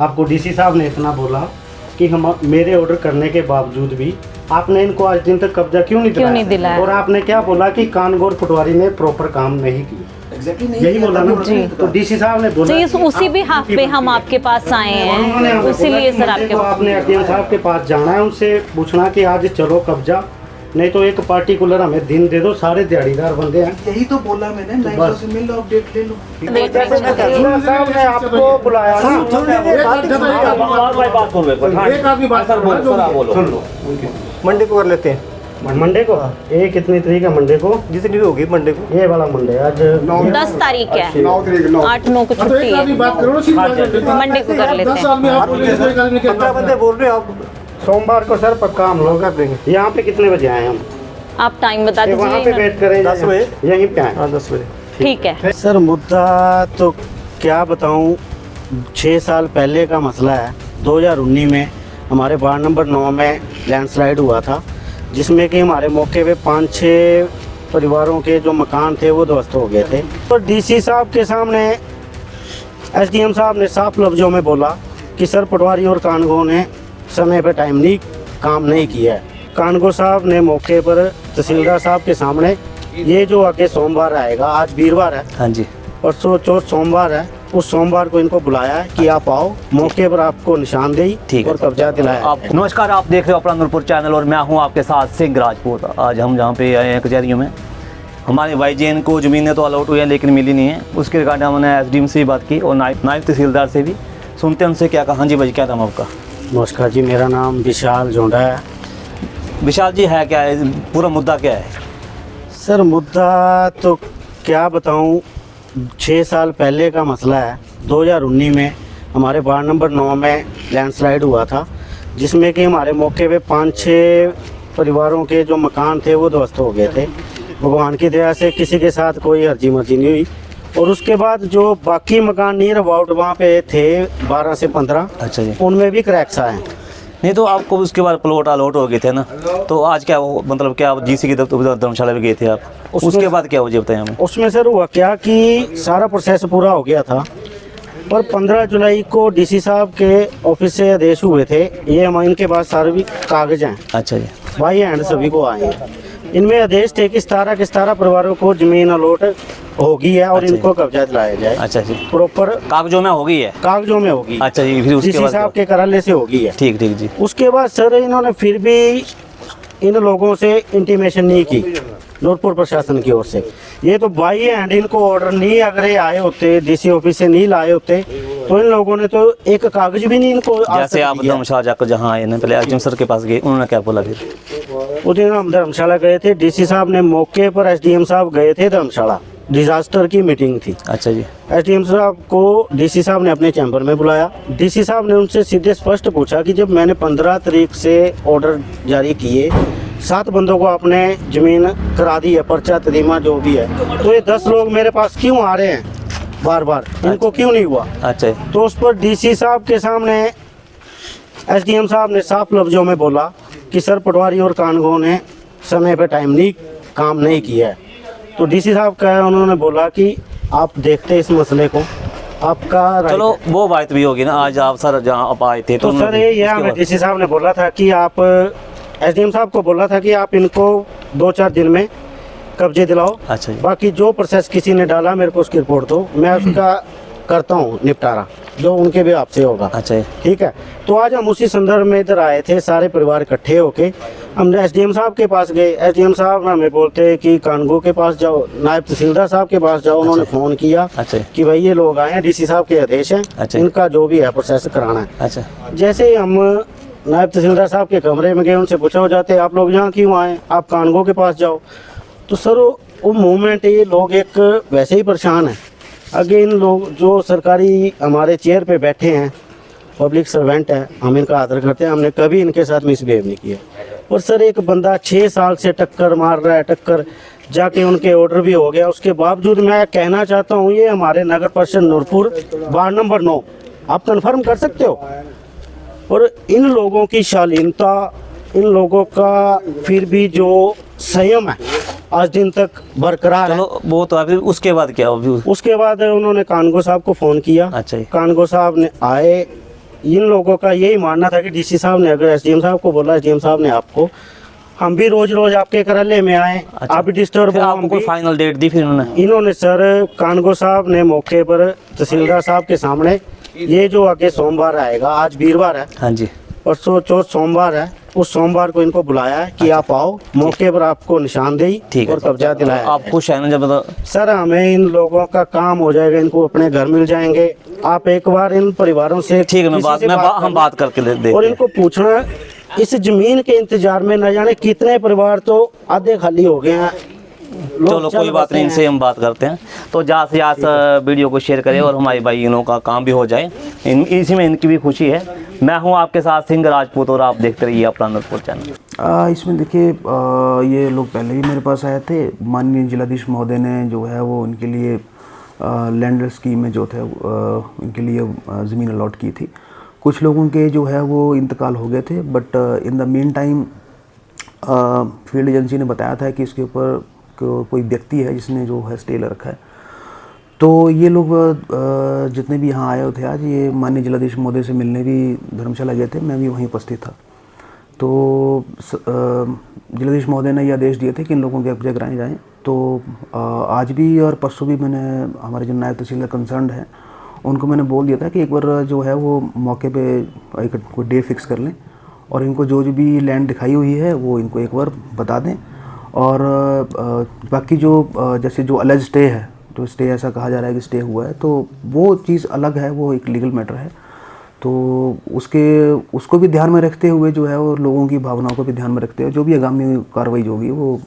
आपको डीसी साहब ने इतना बोला कि हम मेरे ऑर्डर करने के बावजूद भी आपने इनको आज दिन तक कब्जा क्यों नहीं दिलाया? और आपने क्या बोला कि कानगोर पटवारी ने प्रॉपर काम नहीं किया। एग्जैक्टली यही बोला ना जी। तो डीसी साहब ने बोला उसी भी हाफ पे हम आपके पास आए हैं, इसीलिए सर आपने एसडीएम साहब के पास जाना है, उनसे पूछना कि आज चलो कब्जा, नहीं तो एक पार्टिकुलर हमें दिन दे दो, सारे दिहाड़ीदार बंदे हैं। यही तो बोला मैंने, 900 से मिल लो, अपडेट ले लो। साहब ने आपको बुलाया ना, मंडे को कर लेते हैं। मंडे को ये कितनी तारीख है? मंडे को जितनी भी होगी मंडे को। ये वाला मंडे आज 10 तारीख है, 8-9 को छुट्टी है, मंडे को कर लेते हैं। 15 बंदे बोल रहे हो आप। सोमवार को सर पक्का हम लोग कर देंगे। यहाँ पे कितने बजे आए हम? आप टाइम बता वहाँ पे दीजिए। वेट करें 10 बजे यहीं पे आए। 10 बजे ठीक है सर मुद्दा तो क्या बताऊँ, 6 साल पहले का मसला है। 2019 में हमारे वार्ड नंबर 9 में लैंडस्लाइड हुआ था, जिसमें कि हमारे मौके पे 5-6 परिवारों के जो मकान थे वो ध्वस्त हो गए थे। तो डीसी साहब के सामने एसडीएम साहब ने साफ लफ्ज़ों में बोला कि सर पटवारी और कानगो ने समय पे टाइम नहीं काम नहीं किया है। कानगो साहब ने मौके पर तहसीलदार साहब के सामने ये जो आगे सोमवार आएगा, आज वीरवार है, हाँ जी, परसों चौथ सोमवार है, उस सोमवार को इनको बुलाया है कि आप आओ, मौके पर आपको निशानदेही और कब्जा दिलाया आप। नमस्कार, आप देख रहे हो अपना नूरपुर चैनल और मैं हूं आपके साथ सिंह राजपूत। आज हम जहां पे आए हैं कचहरियों में, हमारे YGN को ज़मीनें तो अलॉट हुई हैं लेकिन मिली नहीं है। उसके रिगार्डिंग हमने SDM से भी बात की और नायब तहसीलदार से भी, सुनते हैं उनसे क्या कहा। हाँ जी भाई, क्या नाम आपका? नमस्कार जी, मेरा नाम विशाल जोंडा है। विशाल जी, है क्या है पूरा मुद्दा, क्या है? सर मुद्दा तो क्या बताऊं, 6 साल पहले का मसला है। 2019 में हमारे वार्ड नंबर 9 में लैंडस्लाइड हुआ था, जिसमें कि हमारे मौके पे 5-6 परिवारों के जो मकान थे वो ध्वस्त हो गए थे। भगवान की दया से किसी के साथ कोई हर्जी मर्जी नहीं हुई। और उसके बाद जो बाकी मकान नियर अबाउट वहाँ पे थे 12 से 15, अच्छा जी, उनमें भी क्रैक्स आए हैं। नहीं तो आपको उसके बाद प्लॉट अलॉट हो गए थे ना, तो आज क्या मतलब क्या आप GC की धर्मशाला में गए थे आप, उसके बाद क्या वजह बताएं हमें? उसमें सर हुआ क्या कि सारा प्रोसेस पूरा हो गया था, पर 15 जुलाई को डीसी साहब के ऑफिस से आदेश हुए थे। ये हम इनके पास सारे भी कागज हैं, अच्छा जी, बाई हैंड सभी को आए हैं। इनमें आदेश थे कि 17 के 17 परिवारों को जमीन अलॉट होगी है और अच्छा इनको कब्जा दिलाया जाए। अच्छा जी, प्रॉपर कागजों में होगी है? कागजों में होगी। अच्छा जी, फिर उसके डीसी बाद साहब के कराले से होगी है। ठीक ठीक जी। उसके बाद सर इन्होंने फिर भी इन लोगों से इंटीमेशन नहीं की नूरपुर प्रशासन की ओर से। ये तो बाई हैंड इनको ऑर्डर नहीं, अगर ये आए होते डीसी ऑफिस से नहीं लाए होते तो इन लोगों ने तो एक कागज भी नहीं इनको जैसे आप धर्मशाला जाकर जहाँ आए ना, पहले SDM सर के पास गए, उन्होंने क्या बोला फिर? उस दिन हम धर्मशाला गए थे, डीसी साहब ने मौके पर SDM साहब गए थे धर्मशाला, डिजास्टर की मीटिंग थी। अच्छा जी, SDM साहब को डीसी साहब ने अपने चैम्बर में बुलाया। डीसी साहब ने उनसे सीधे स्पष्ट पूछा कि जब मैंने 15 तारीख से ऑर्डर जारी किए, 7 बंदों को आपने जमीन करा दी है, पर्चा तदीमा जो भी है, तो ये 10 लोग मेरे पास क्यों आ रहे हैं बार बार, इनको क्यों नहीं हुआ? अच्छा, तो उस पर डीसी साहब के सामने SDM साहब ने साफ लफ्जों में बोला कि सर पटवारी और कानगो ने समय पे टाइम नहीं काम नहीं किया है। तो डीसी साहब का उन्होंने बोला कि आप देखते इस मसले को, आपका चलो वो बात भी होगी ना। आज आप सर जहाँ आप आए थे तो सर ये हमें डीसी साहब ने बोला था कि आप SDM साहब को बोला था कि आप इनको 2-4 दिन में कब्जे दिलाओ। अच्छा जी, बाकी जो प्रोसेस किसी ने डाला मेरे को उसकी रिपोर्ट दो, मैं उसका करता हूँ निपटारा, जो उनके भी आपसे होगा। अच्छा, ठीक है। तो आज हम उसी संदर्भ में इधर आए थे, सारे परिवार इकट्ठे होके हम SDM साहब के पास गए। SDM साहब हमें बोलते हैं कि कानगो के पास जाओ, नायब तहसीलदार साहब के पास जाओ। उन्होंने फ़ोन किया अच्छा कि भाई ये लोग आए हैं, डीसी साहब के आदेश हैं, अच्छा, इनका जो भी है प्रोसेस कराना है। अच्छा, जैसे ही हम नायब तहसीलदार साहब के कमरे में गए, उनसे पूछा हो जाते आप लोग यहाँ क्यों आए, आप कानगो के पास जाओ। तो सर वो मूवमेंट, ये लोग एक वैसे ही परेशान हैं। आगे इन लोग जो सरकारी हमारे चेयर पे बैठे हैं, पब्लिक सर्वेंट है, हम इनका आदर करते हैं, हमने कभी इनके साथ मिसबिहेव नहीं किया। और सर एक बंदा 6 साल से टक्कर मार रहा है, टक्कर जाके उनके ऑर्डर भी हो गया, उसके बावजूद मैं कहना चाहता हूँ ये हमारे नगर परिषद नूरपुर वार्ड नंबर 9, आप कन्फर्म कर सकते हो। और इन लोगों की शालीनता, इन लोगों का फिर भी जो संयम है आज दिन तक बरकरार है। चलो वो तो अभी उसके बाद क्या? उसके बाद उन्होंने कानगो साहब को फ़ोन किया। अच्छा जी, कानगो साहब ने आए, इन लोगों का यही मानना था कि डीसी साहब ने अगर एसडीएम साहब को बोला, एसडीएम साहब ने आपको, हम भी रोज रोज आपके कराले में आए, आप भी डिस्टर्ब फिर हो, आपको हम कोई भी। फाइनल डेट दी फिर उन्होंने? इन्होंने सर कानगो साहब ने मौके पर तहसीलदार साहब के सामने, ये जो आगे सोमवार आएगा, आज वीरवार है, हाँ जी, परसों चौथ सोमवार है, उस सोमवार को इनको बुलाया है कि आप आओ, मौके पर आपको निशानदेही ठीक है। और कब्जा दिलाया आप खुश हैं ना जब सर? हमें इन लोगों का काम हो जाएगा, इनको अपने घर मिल जाएंगे। आप एक बार इन परिवारों से ठीक है, मैं किसी बात से मैं बात हम करना बात करके देखते और हैं। इनको पूछना, इस जमीन के इंतजार में न जाने कितने परिवार तो आधे खाली हो गए हैं। लोग चलो चल कोई बात बसे नहीं, हैं। इनसे हम बात करते हैं। तो ज़्यादा से ज़्यादा वीडियो को शेयर करें और हमारे भाई इनों का काम भी हो जाए, इसी में इनकी भी खुशी है। मैं हूं आपके साथ सिंह राजपूत और आप देखते रहिए अपना नूरपुर चैनल। इसमें देखिए, ये लोग पहले ही मेरे पास आए थे। माननीय जिलाधीश महोदय ने जो है वो इनके लिए लैंड स्कीम में जो थे इनके लिए ज़मीन अलॉट की थी। कुछ लोगों के जो है वो इंतकाल हो गए थे, but in the mean time field agency ने बताया था कि इसके ऊपर कोई व्यक्ति है जिसने जो है स्टे ले रखा है। तो ये लोग जितने भी यहाँ आए थे आज, ये माननीय जिलाधीश महोदय से मिलने भी धर्मशाला गए थे, मैं भी वहीं उपस्थित था। तो जिलाधीश महोदय ने ये आदेश दिए थे कि इन लोगों के कब्जे कराए जाएँ। तो आज भी और परसों भी मैंने हमारे जो नायब तहसीलदार कंसर्न है उनको मैंने बोल दिया था कि एक बार जो है वो मौके पे एक कोई डे फिक्स कर लें और इनको जो भी लैंड दिखाई हुई है वो इनको एक बार बता दें। और बाकी जो जैसे जो अलग स्टे है, तो स्टे ऐसा कहा जा रहा है कि स्टे हुआ है, तो वो चीज़ अलग है, वो एक लीगल मैटर है। तो उसको भी ध्यान में रखते हुए जो है वो लोगों की भावनाओं को भी ध्यान में रखते हुए जो भी आगामी कार्रवाई जो होगी वो